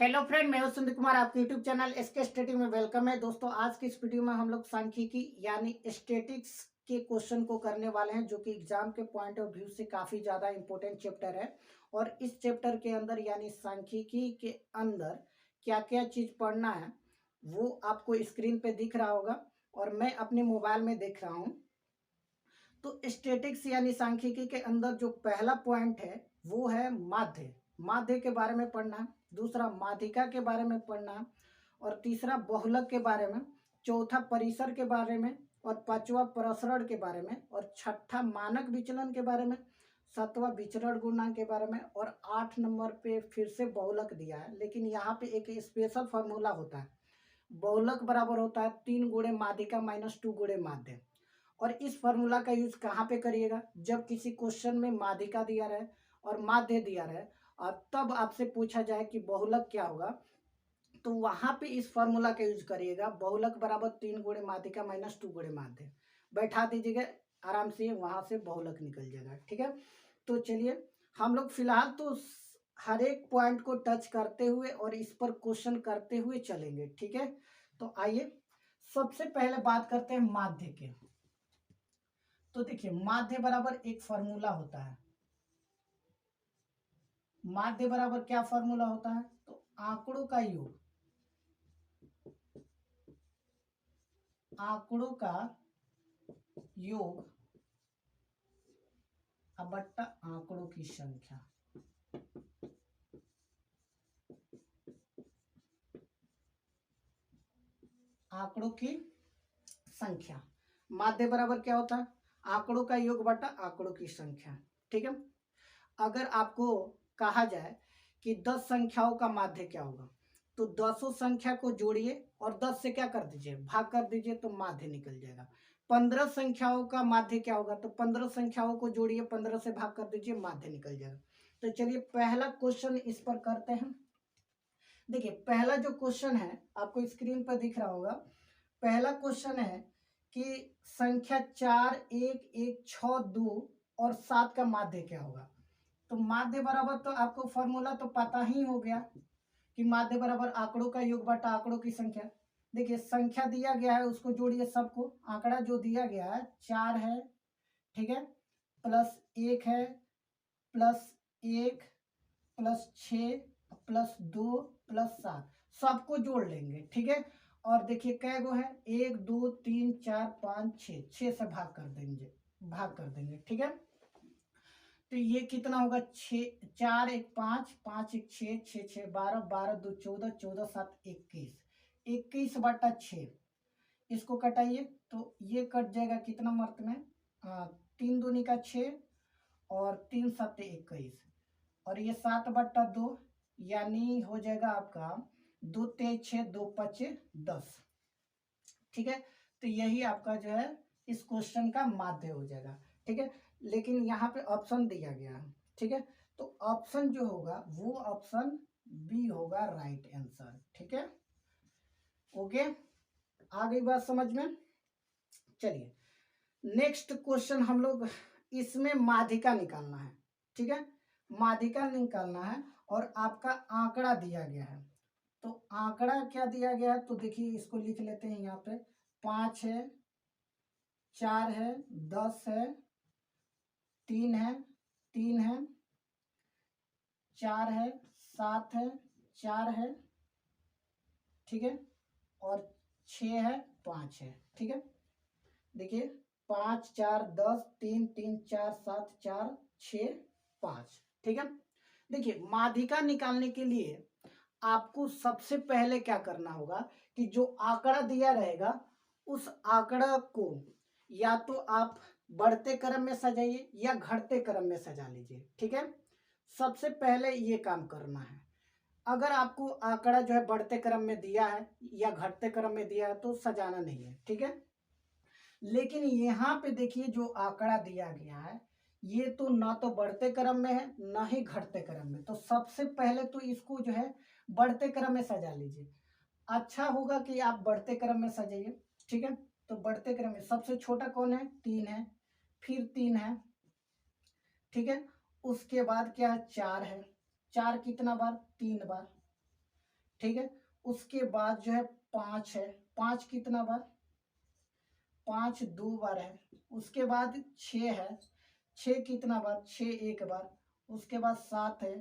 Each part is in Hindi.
हेलो फ्रेंड, मैं हूं सुंदर कुमार। आपके यूट्यूब चैनल एसके स्टडी में वेलकम है। दोस्तों, आज की इस वीडियो में हम लोग सांख्यिकी यानी स्टैटिक्स के क्वेश्चन को करने वाले हैं, जो कि एग्जाम के पॉइंट ऑफ व्यू से काफ़ी ज़्यादा इंपॉर्टेंट चैप्टर है। और इस चैप्टर के अंदर यानी सांख्यिकी के अंदर क्या क्या चीज़ पढ़ना है वो आपको स्क्रीन पे दिख रहा होगा और मैं अपने मोबाइल में देख रहा हूँ। तो स्टैटिक्स यानी सांख्यिकी के अंदर जो पहला पॉइंट है वो है माध्य। माध्य के बारे में पढ़ना है। दूसरा माध्यिका के बारे में पढ़ना है। और तीसरा बहुलक के बारे में। चौथा परिसर के बारे में। और पांचवा प्रसरण के बारे में। और छठा मानक विचलन के बारे में। सातवां विचरण गुणांक के बारे में। और 8 नंबर पे फिर से बहुलक दिया है, लेकिन यहाँ पे एक स्पेशल फार्मूला होता है। बहुलक बराबर होता है 3 गुणे माध्यिका माइनस 2 गुणे माध्य। और इस फॉर्मूला का यूज कहाँ पे करिएगा? जब किसी क्वेश्चन में माध्यिका दिया रहे और माध्य दिया रहे और तब आपसे पूछा जाए कि बहुलक क्या होगा, तो वहां पे इस फॉर्मूला का यूज करिएगा। बहुलक बराबर 3 गुणे माध्यिका माइनस 2 गुणे माध्य बैठा दीजिएगा, आराम से वहां से बहुलक निकल जाएगा। ठीक है, तो चलिए हम लोग फिलहाल तो हर एक पॉइंट को टच करते हुए और इस पर क्वेश्चन करते हुए चलेंगे। ठीक है, तो आइए सबसे पहले बात करते हैं माध्य के। तो देखिए, माध्य बराबर एक फॉर्मूला होता है। माध्य बराबर क्या फॉर्मूला होता है? तो आंकड़ों का योग, आंकड़ों का योग बट्टा आंकड़ों की संख्या। आंकड़ों की संख्या। माध्य बराबर क्या होता है? आंकड़ों का योग बट्टा आंकड़ों की संख्या। ठीक है, अगर आपको कहा जाए कि 10 संख्याओं का माध्य क्या होगा, तो 10 संख्या को जोड़िए और 10 से क्या कर दीजिए, भाग कर दीजिए, तो माध्य निकल जाएगा। 15 संख्याओं का माध्य क्या होगा, तो 15 संख्याओं को जोड़िए, 15 से भाग कर दीजिए, माध्य निकल जाएगा। तो चलिए पहला क्वेश्चन इस पर करते हैं। देखिए, पहला जो क्वेश्चन है आपको स्क्रीन पर दिख रहा होगा। पहला क्वेश्चन है कि संख्या 4, 1, 1, 6, 2 और 7 का माध्य क्या होगा। तो माध्य बराबर तो आपको फॉर्मूला तो पता ही हो गया कि माध्य बराबर आंकड़ों का योग बटा आंकड़ों की संख्या। देखिए, संख्या दिया गया है उसको जोड़िए सबको। आंकड़ा जो दिया गया है 4 है, ठीक है, प्लस 1 है, प्लस 1, प्लस 6, प्लस 2, प्लस 7, सबको जोड़ लेंगे। ठीक है, और देखिए कै गो है, 1, 2, 3, 4, 5, 6, 6 से भाग कर देंगे, भाग कर देंगे। ठीक है, तो ये कितना होगा, 6, 4, 1, 5, 5, 1, 6, 6, 6, 12, 12, 2, 14, 14, 7, 21, 21 बटा 6। इसको कटाइए तो ये कट जाएगा कितना मर्त में, 3 दूनी का 6 और 3 सत्ते 21, और ये 7 बट्टा 2, यानी हो जाएगा आपका 2 तेज 6, 2 पचे 10। ठीक है, तो यही आपका जो है इस क्वेश्चन का माध्य हो जाएगा। ठीक है, लेकिन यहाँ पे ऑप्शन दिया गया है। ठीक है, तो ऑप्शन जो होगा वो ऑप्शन बी होगा राइट आंसर। ठीक है, ओके, आ गई बात समझ में। चलिए नेक्स्ट क्वेश्चन हम लोग, इसमें माध्यिका निकालना है। ठीक है, माध्यिका निकालना है और आपका आंकड़ा दिया गया है। तो आंकड़ा क्या दिया गया है, तो देखिए इसको लिख लेते हैं। यहाँ पे 5 है, 4 है, 10 है, 3 है, 3 है, 4 है, 7 है, 4 है, ठीक है, और 6 है, 5 है। ठीक है, देखिए 5, 4, 10, 3, 3, 4, 7, 4, 6, 5। ठीक है, देखिए माध्यिका निकालने के लिए आपको सबसे पहले क्या करना होगा कि जो आंकड़ा दिया रहेगा उस आंकड़ा को या तो आप बढ़ते क्रम में सजाइए या घटते क्रम में सजा लीजिए। ठीक है, सबसे पहले ये काम करना है। अगर आपको आंकड़ा जो है बढ़ते क्रम में दिया है या घटते क्रम में दिया है तो सजाना नहीं है। ठीक है, लेकिन यहाँ पे देखिए जो आंकड़ा दिया गया है ये तो ना तो बढ़ते क्रम में है ना ही घटते क्रम में, तो सबसे पहले तो इसको जो है बढ़ते क्रम में सजा लीजिए। अच्छा होगा कि आप बढ़ते क्रम में सजाइए। ठीक है, तो बढ़ते क्रम में सबसे छोटा कौन है, 3 है, फिर 3 है, ठीक है, उसके बाद क्या है, 4 है। 4 कितना बार, 3 बार, ठीक है। उसके बाद जो है 5 है, 5 कितना बार, 5 2 बार है। उसके बाद 6 है, 6 कितना बार, 6 एक बार। उसके बाद 7 है,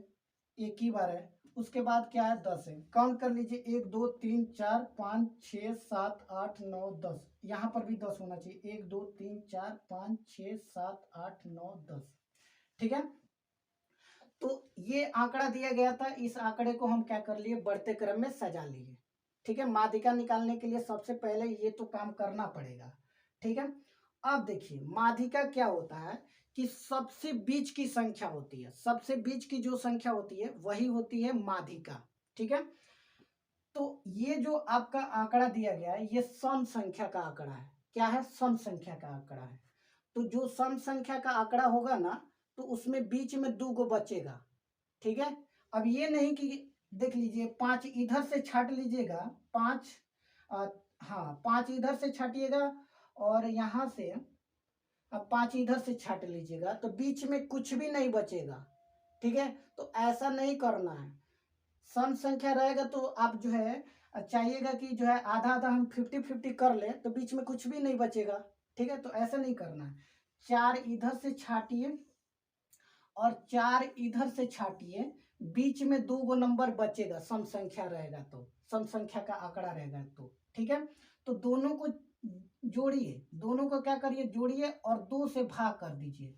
एक ही बार है। उसके बाद क्या है, 10 है। काउंट कर लीजिए, 1 2 3 4 5 6 7 8 9 10। यहाँ पर भी 10 होना चाहिए, 1 2 3 4 5 6 7 8 9 10। ठीक है। तो ये आंकड़ा दिया गया था, इस आंकड़े को हम क्या कर लिए, बढ़ते क्रम में सजा लिए। ठीक है। माध्यिका निकालने के लिए सबसे पहले ये तो काम करना पड़ेगा। ठीक है। अब देखिए माध्यिका क्या होता है कि सबसे बीच की संख्या होती है, सबसे बीच की जो संख्या होती है वही होती है माध्यिका। ठीक है। तो ये जो आपका आंकड़ा दिया गया है ये सम संख्या का आंकड़ा है। क्या है, सम संख्या का आंकड़ा है। तो जो सम संख्या का आंकड़ा होगा ना, तो उसमें बीच में 2 गो बचेगा। ठीक है। अब ये नहीं कि देख लीजिए 5 इधर से छाट लीजिएगा, 5 हाँ 5 इधर से छाटिएगा और यहाँ से अब 5 इधर से छाट लीजिएगा, तो बीच में कुछ भी नहीं बचेगा। ठीक है। तो ऐसा नहीं करना है। सम संख्या रहेगा तो आप जो है चाहिएगा कि जो है आधा आधा हम 50-50 कर ले, तो बीच में कुछ भी नहीं बचेगा। ठीक है। तो ऐसा नहीं करना है। 4 इधर से छाटिए और 4 इधर से छाटिए, बीच में 2 गो नंबर बचेगा, सम संख्या रहेगा तो, सम संख्या का आंकड़ा रहेगा तो। ठीक है। तो दोनों को जोड़िए, दोनों को क्या करिए, जोड़िए और 2 से भाग कर दीजिए।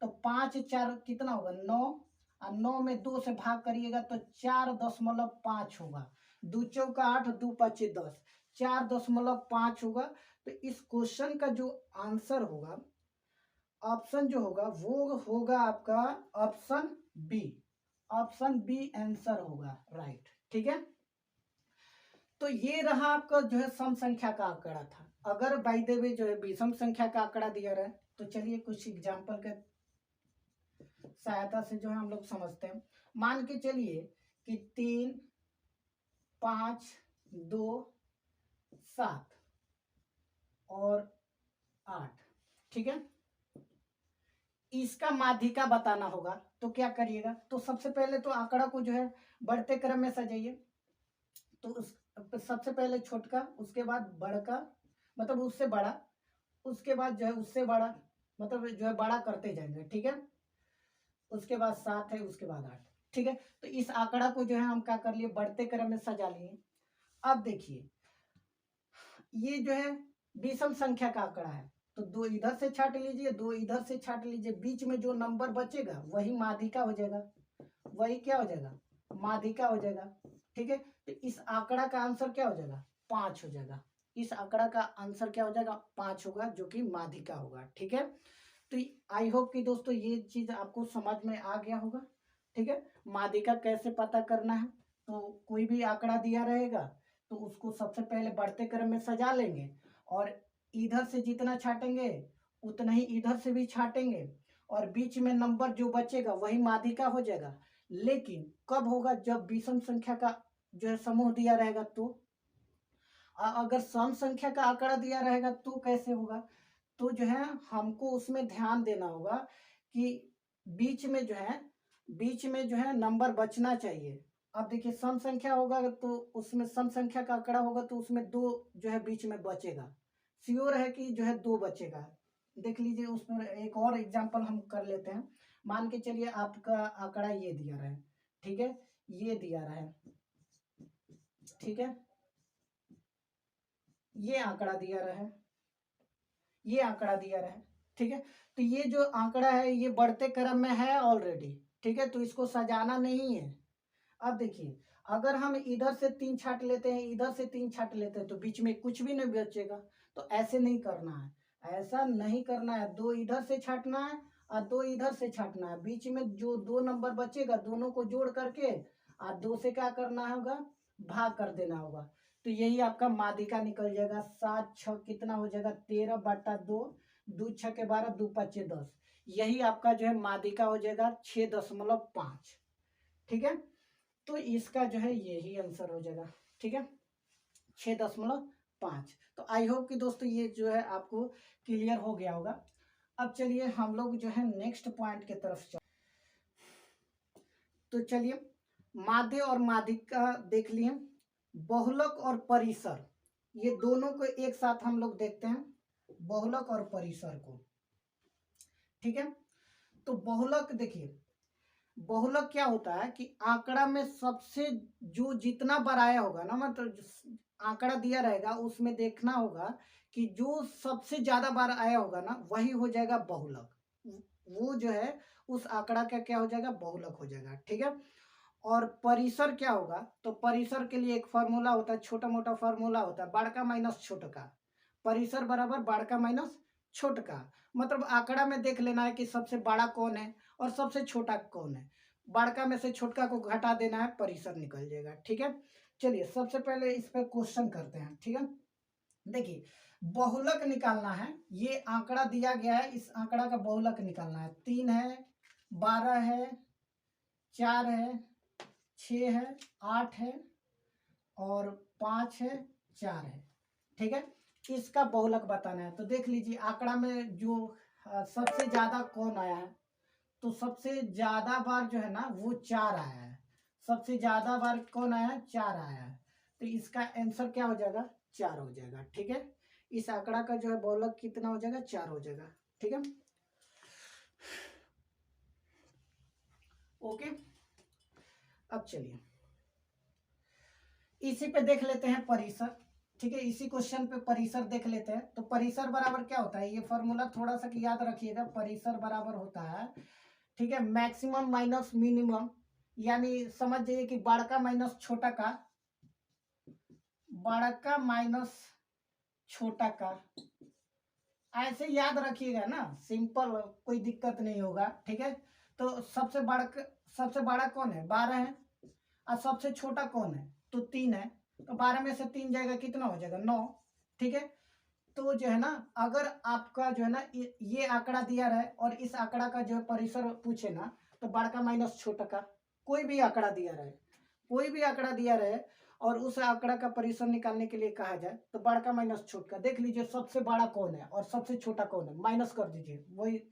तो 5 4 कितना होगा, 9, और 9 में 2 से भाग करिएगा तो 4.5 होगा। 2 चौका 8, 2 पचे 10, 4.5 होगा। तो इस क्वेश्चन का जो आंसर होगा, ऑप्शन जो होगा वो होगा आपका option B. Option B answer होगा, राइट। ठीक है। तो ये रहा आपका जो है सम संख्या का आंकड़ा था। अगर बाय द वे जो है विषम संख्या का आंकड़ा दिया रहा है, तो चलिए कुछ एग्जांपल के सहायता से जो है हम लोग समझते हैं। मान के चलिए कि 3 5 2 7 और 8। ठीक है। इसका माध्यिका बताना होगा, तो क्या करिएगा, तो सबसे पहले तो आंकड़ा को जो है बढ़ते क्रम में सजाइए। तो उस सबसे पहले छोटका, उसके बाद बड़का, मतलब उससे बड़ा, उसके बाद जो है उससे बड़ा, मतलब जो है बड़ा करते जाएंगे। ठीक है। उसके बाद 7 है, उसके बाद 8। ठीक है। तो इस आंकड़ा को जो है हम क्या कर लिए, बढ़ते क्रम में सजा लिए। अब देखिए ये जो है विषम संख्या का आंकड़ा है, तो 2 इधर से छाट लीजिए, 2 इधर से छाट लीजिए, बीच में जो नंबर बचेगा वही माध्यिका हो जाएगा, वही क्या हो जाएगा, माध्यिका हो जाएगा। ठीक है। तो इस आंकड़ा का आंसर क्या हो जाएगा, 5 हो जाएगा। इस आंकड़ा का आंसर क्या हो जाएगा, 5 होगा, जो कि माध्यिका होगा। ठीक है। तो आई होप कि दोस्तों ये चीज आपको समझ में आ गया होगा। ठीक है। माध्यिका कैसे पता करना है, तो कोई भी आंकड़ा दिया रहेगा तो उसको सबसे पहले बढ़ते क्रम में सजा लेंगे, और इधर से जितना छाटेंगे उतना ही इधर से भी छाटेंगे, और बीच में नंबर जो बचेगा वही माध्यिका हो जाएगा। लेकिन कब होगा, जब विषम संख्या का जो है समूह दिया रहेगा तो। अगर सम संख्या का आंकड़ा दिया रहेगा तो कैसे होगा, तो जो है हमको उसमें ध्यान देना होगा कि बीच में जो है, बीच में जो है नंबर बचना चाहिए। अब देखिए सम संख्या होगा तो उसमें सम संख्या का आंकड़ा होगा तो उसमें 2 जो है बीच में बचेगा, श्योर है कि जो है 2 बचेगा। देख लीजिए उसमें एक और एग्जांपल हम कर लेते हैं। मान के चलिए आपका आंकड़ा ये दिया रहा है। ठीक है। ये दिया रहा है। ठीक है। ये आंकड़ा दिया रहा है, ये आंकड़ा दिया रहा है। ठीक है। तो ये जो आंकड़ा है ये बढ़ते क्रम में है ऑलरेडी। ठीक है। तो इसको सजाना नहीं है। अब देखिए अगर हम इधर से 3 छाट लेते हैं, इधर से 3 छाट लेते हैं, तो बीच में कुछ भी नहीं बचेगा। तो ऐसे नहीं करना है, ऐसा नहीं करना है। 2 इधर से छाटना है और 2 इधर से छाटना है, बीच में जो 2 नंबर बचेगा दोनों को जोड़ करके और 2 से क्या करना होगा, भाग कर देना होगा। तो यही आपका माध्यिका निकल जाएगा। 7 6 कितना हो जाएगा, 13/2, 2 6 12, 2 5 10। यही आपका जो है माध्यिका हो जाएगा 6.5। ठीक है। तो इसका जो है यही आंसर हो जाएगा। ठीक है। 6.5। तो आई होप कि दोस्तों ये जो है आपको क्लियर हो गया होगा। अब चलिए हम लोग जो है नेक्स्ट पॉइंट की तरफ चल। तो चलिए माध्य और माध्यिका देख लिए। बहुलक और परिसर, ये दोनों को एक साथ हम लोग देखते हैं, बहुलक और परिसर को। ठीक है, तो बहुलक देखिए, बहुलक क्या होता है कि आंकड़ा में सबसे जो जितना बार आया होगा ना, मतलब आंकड़ा दिया रहेगा उसमें देखना होगा कि जो सबसे ज्यादा बार आया होगा ना वही हो जाएगा बहुलक। वो जो है उस आंकड़ा का क्या हो जाएगा, बहुलक हो जाएगा। ठीक है, और परिसर क्या होगा, तो परिसर के लिए एक फार्मूला होता है, छोटा मोटा फार्मूला होता है, बड़का माइनस छोटका। परिसर बराबर बड़का माइनस छोटका, मतलब आंकड़ा में देख लेना है कि सबसे बड़ा कौन है और सबसे छोटा कौन है, बड़का में से छोटका को घटा देना है, परिसर निकल जाएगा। ठीक है, चलिए सबसे पहले इस पर क्वेश्चन करते हैं। ठीक है, देखिए बहुलक निकालना है, ये आंकड़ा दिया गया है, इस आंकड़ा का बहुलक निकालना है। 3 है, 12 है, 4 है, 6 है, 8 है और 5 है, 4 है। ठीक है, इसका बहुलक बताना है। तो देख लीजिए आंकड़ा में जो सबसे ज्यादा कौन आया है, तो सबसे ज्यादा बार जो है ना वो 4 आया है। सबसे ज्यादा बार कौन आया है, 4 आया है। तो इसका आंसर क्या हो जाएगा, 4 हो जाएगा। ठीक है, इस आंकड़ा का जो है बहुलक कितना हो जाएगा, 4 हो जाएगा। ठीक है, ओके। अब चलिए इसी पे देख लेते हैं परिसर। ठीक है, इसी क्वेश्चन पे परिसर देख लेते हैं। तो परिसर बराबर क्या होता है, ये फॉर्मूला थोड़ा सा याद रखिएगा। परिसर बराबर होता है, ठीक है, मैक्सिमम माइनस मिनिमम, यानी समझ जाइए कि बड़का माइनस छोटा का, बड़का माइनस छोटा का, ऐसे याद रखिएगा ना, सिंपल, कोई दिक्कत नहीं होगा। ठीक है, तो सबसे बड़ा कौन है, 12 है, और सबसे छोटा कौन है, तो 3 है। तो 12 में से 3 जाएगा, कितना हो जाएगा, 9। ठीक है, तो जो है ना अगर आपका जो है ना ये आंकड़ा दिया रहे और इस आंकड़ा का जो है परिसर पूछे ना, तो बड़का माइनस छोटा का, कोई भी आंकड़ा दिया रहे, कोई भी आंकड़ा दिया रहे और उस आंकड़ा का परिसर निकालने के लिए कहा जाए, तो बड़का माइनस छोटा, देख लीजिए सबसे बड़ा कौन है और सबसे छोटा कौन है, माइनस कर दीजिए, वही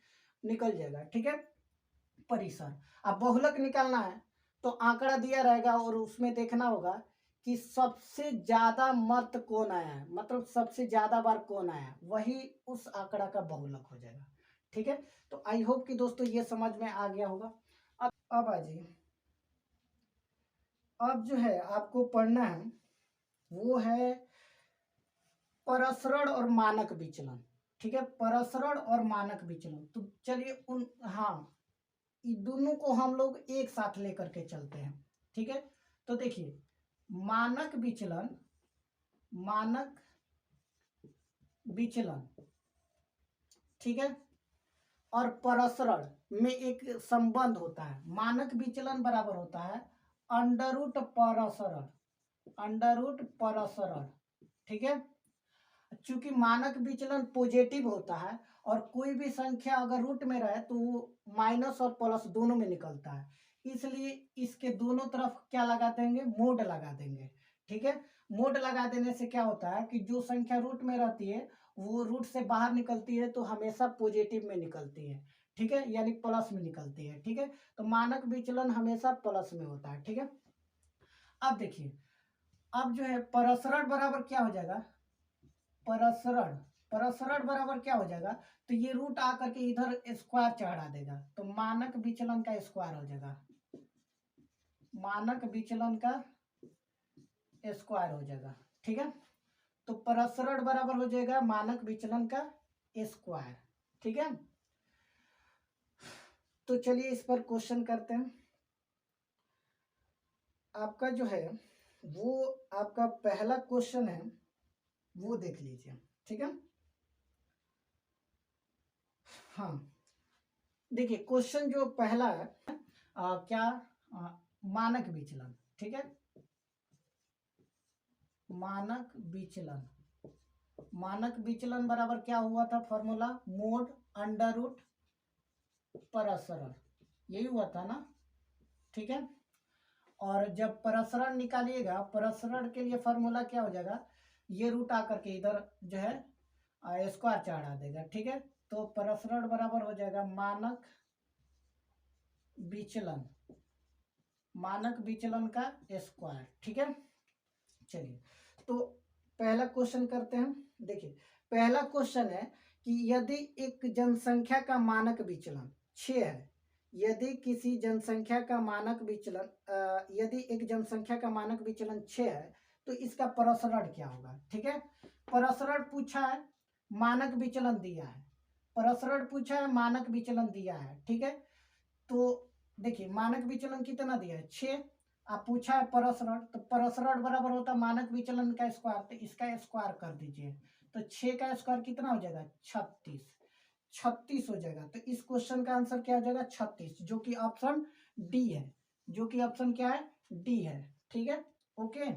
निकल जाएगा। ठीक है, परिसर। अब बहुलक निकालना है, तो आंकड़ा दिया रहेगा और उसमें देखना होगा कि सबसे ज्यादा मर्त कौन आया है, मतलब सबसे ज्यादा बार कौन आया है, वही उस आंकड़ा का बहुलक हो जाएगा। ठीक है, तो आई होप कि दोस्तों ये समझ में आ गया होगा। अब आ जाइए, अब जो है आपको पढ़ना है वो है परसरण और मानक विचलन। ठीक है, परसरण और मानक विचलन। तो चलिए उन, हाँ, दोनों को हम लोग एक साथ लेकर के चलते हैं। ठीक है, तो देखिए मानक विचलन, मानक विचलन, ठीक है, और परसरण में एक संबंध होता है। मानक विचलन बराबर होता है अंडर रूट परसरण, अंडर रूट परसरण। ठीक है, चूंकि मानक विचलन पॉजिटिव होता है और कोई भी संख्या अगर रूट में रहे तो वो माइनस और प्लस दोनों में निकलता है, इसलिए इसके दोनों तरफ क्या लगा देंगे, मोड लगा देंगे। ठीक है, मोड लगा देने से क्या होता है कि जो संख्या रूट में रहती है वो रूट से बाहर निकलती है तो हमेशा पॉजिटिव में निकलती है। ठीक है, यानी प्लस में निकलती है। ठीक है, तो मानक विचलन हमेशा प्लस में होता है। ठीक है, अब देखिए, अब जो है परसरण बराबर क्या हो जाएगा, परसरण, परसरण बराबर क्या हो जाएगा, तो ये रूट आकर के इधर स्क्वायर चढ़ा देगा, तो मानक विचलन का स्क्वायर हो जाएगा, मानक विचलन का स्क्वायर हो जाएगा। ठीक है, तो परसरण बराबर हो जाएगा मानक विचलन का स्क्वायर। ठीक है, तो चलिए इस पर क्वेश्चन करते हैं। आपका जो है वो आपका पहला क्वेश्चन है वो देख लीजिए। ठीक है, हाँ, देखिए क्वेश्चन जो पहला है क्या, आ, मानक विचलन। ठीक है, मानक विचलन, मानक विचलन बराबर क्या हुआ था फॉर्मूला, मोड अंडर रूट परसरण, यही हुआ था ना। ठीक है, और जब परसरण निकालिएगा, परसरण के लिए फॉर्मूला क्या हो जाएगा, ये रूट आकर के इधर जो है स्क्वायर चढ़ा देगा। ठीक है, तो परसरण बराबर हो जाएगा मानक विचलन, मानक विचलन का स्क्वायर। ठीक है, चलिए, तो पहला क्वेश्चन करते हैं। देखिए, पहला क्वेश्चन है कि यदि एक जनसंख्या का मानक विचलन 6 है, यदि किसी जनसंख्या का मानक विचलन यदि एक जनसंख्या का मानक विचलन 6 है तो इसका प्रसरण क्या होगा। ठीक है, प्रसरण पूछा है, मानक विचलन दिया है, प्रसरण पूछा है, मानक विचलन दिया है। ठीक है, तो देखिए मानक विचलन कितना दिया है 6, आप पूछा है प्रसरण, तो प्रसरण बराबर होता है मानक विचलन का स्क्वायर, तो इसका स्क्वायर कर दीजिए, तो 6 का स्क्वायर कितना हो जाएगा 36, 36 हो जाएगा। तो इस क्वेश्चन का आंसर क्या हो जाएगा 36, जो कि ऑप्शन डी है, जो कि ऑप्शन क्या है डी है। ठीक है, ओके।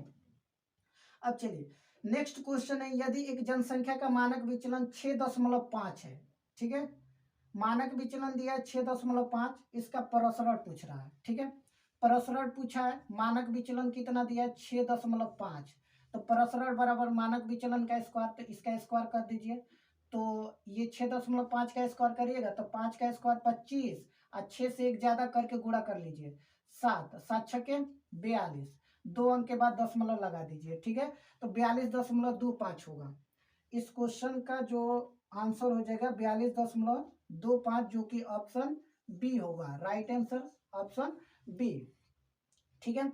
अब चलिए नेक्स्ट क्वेश्चन है, यदि एक जनसंख्या का मानक विचलन 6.5 है। ठीक है, मानक विचलन दिया है 6.5, इसका प्रसरण पूछ रहा है। ठीक है, प्रसरण पूछा है, मानक विचलन कितना दिया है 6.5, तो प्रसरण बराबर मानक विचलन का स्क्वायर, तो इसका स्क्वायर कर दीजिए, तो ये 6.5 का स्क्वायर करिएगा तो 5 का स्क्वायर 25, और 6 से एक ज्यादा करके गुणा कर लीजिए, 7, 7 छके 42, 2 अंक के बाद दशमलव लगा दीजिए। ठीक है, तो 42.25 होगा। इस क्वेश्चन का जो आंसर हो जाएगा 42.25, जो कि ऑप्शन बी होगा, राइट आंसर ऑप्शन बी। ठीक है,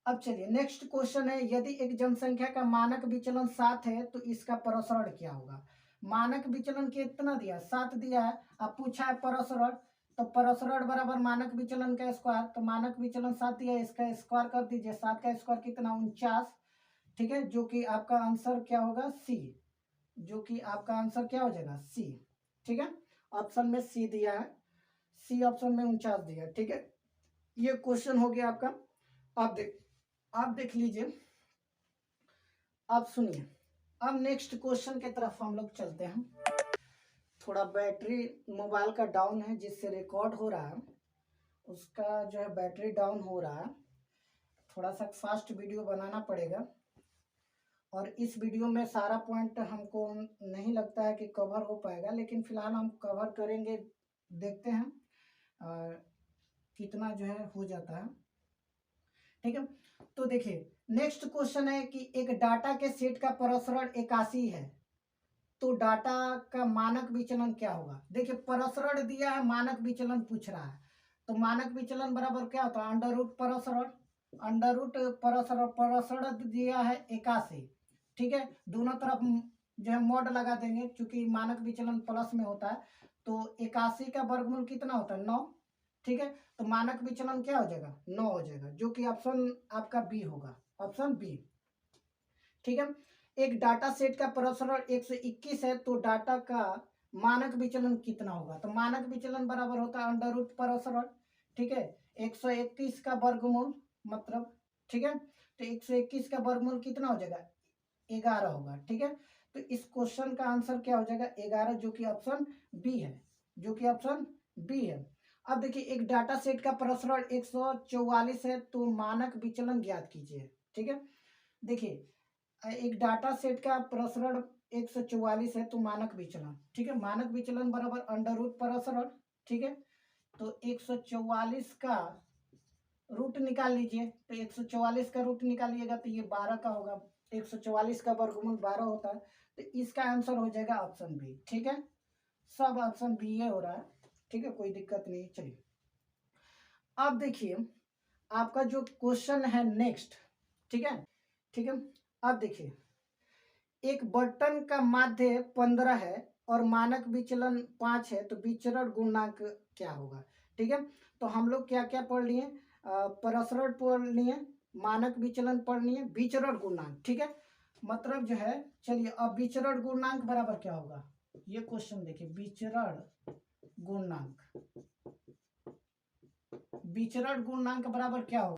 अब चलिए नेक्स्ट क्वेश्चन है, यदि एक जनसंख्या का मानक विचलन 7 है तो इसका प्रसरण क्या होगा। मानक विचलन कितना दिया 7 दिया है, अब पूछा है प्रसरण, तो प्रसरण बराबर मानक विचलन का स्क्वायर, तो मानक विचलन 7 दिया है, इसका स्क्वायर कर दीजिए, 7 का स्क्वायर कितना 49। ठीक है, जो कि आपका आंसर क्या होगा सी, जो कि आपका आंसर क्या हो जाएगा सी। ठीक है, ऑप्शन में सी दिया है, सी ऑप्शन में 49 दिया है। ठीक है, ये क्वेश्चन हो गया आपका। आप देख लीजिए, आप सुनिए, अब नेक्स्ट क्वेश्चन की तरफ हम लोग चलते हैं। थोड़ा बैटरी मोबाइल का डाउन है, जिससे रिकॉर्ड हो रहा है उसका जो है बैटरी डाउन हो रहा है, थोड़ा सा फास्ट वीडियो बनाना पड़ेगा, और इस वीडियो में सारा पॉइंट हमको नहीं लगता है कि कवर हो पाएगा, लेकिन फिलहाल हम कवर करेंगे, देखते हैं कितना जो है हो जाता है। ठीक है, तो देखिए नेक्स्ट क्वेश्चन है कि एक डाटा के सेट का प्रसरण 81 है, तो डाटा का मानक विचलन क्या होगा। देखिए प्रसरण दिया है, मानक विचलन पूछ रहा है, तो मानक विचलन बराबर क्या होता है अंडर रूट प्रसरण, अंडर रूट प्रसरण, प्रसरण दिया है 81। ठीक है, दोनों तरफ जो है मॉड लगा देंगे, क्योंकि मानक विचलन प्लस में होता है, तो 81 का वर्गमूल कितना होता है 9। ठीक है, तो मानक विचलन क्या हो जाएगा 9 हो जाएगा, जो कि ऑप्शन आपका बी होगा, ऑप्शन बी। ठीक है, एक डाटा सेट का प्रसरण 121 है, तो डाटा का मानक विचलन कितना होगा, तो मानक विचलन बराबर होता है अंडर रूट प्रसरण। ठीक है, 121 का वर्गमूल मतलब, ठीक है, तो 121 का वर्गमूल कितना हो जाएगा 11 होगा। ठीक है, तो इस क्वेश्चन का आंसर क्या हो जाएगा 11, जो कि ऑप्शन बी है, जो कि ऑप्शन बी है। अब देखिए एक डाटा सेट का प्रसरण 144 है, तो मानक विचलन ज्ञात कीजिए। ठीक है, देखिए एक डाटा सेट का प्रसरण 144 है, तो मानक विचलन, ठीक है, मानक विचलन बराबर अंडर रूट प्रसरण। ठीक है, तो 144 का रूट निकाल लीजिए, तो 144 का रूट निकालिएगा तो ये 12 का होगा, 144 का वर्गमूल 12 होता है, तो इसका आंसर हो जाएगा ऑप्शन बी। ठीक है, सब ऑप्शन बी ए हो रहा है। ठीक है, कोई दिक्कत नहीं। चलिए अब देखिए आपका जो क्वेश्चन है नेक्स्ट। ठीक है, ठीक है, अब देखिए एक बटन का माध्य 15 है और मानक विचलन 5 है, तो विचरण गुणांक क्या होगा। ठीक है, तो हम लोग क्या क्या पढ़ लिए, प्रसरण पढ़ लिए, मानक विचलन पढ़ लिए, विचरण गुणांक। ठीक है, मतलब जो है, चलिए अब विचरण गुणांक बराबर क्या होगा, ये क्वेश्चन देखिए, विचरण गुणांक, विचरण गुणांक बराबर क्या होगा।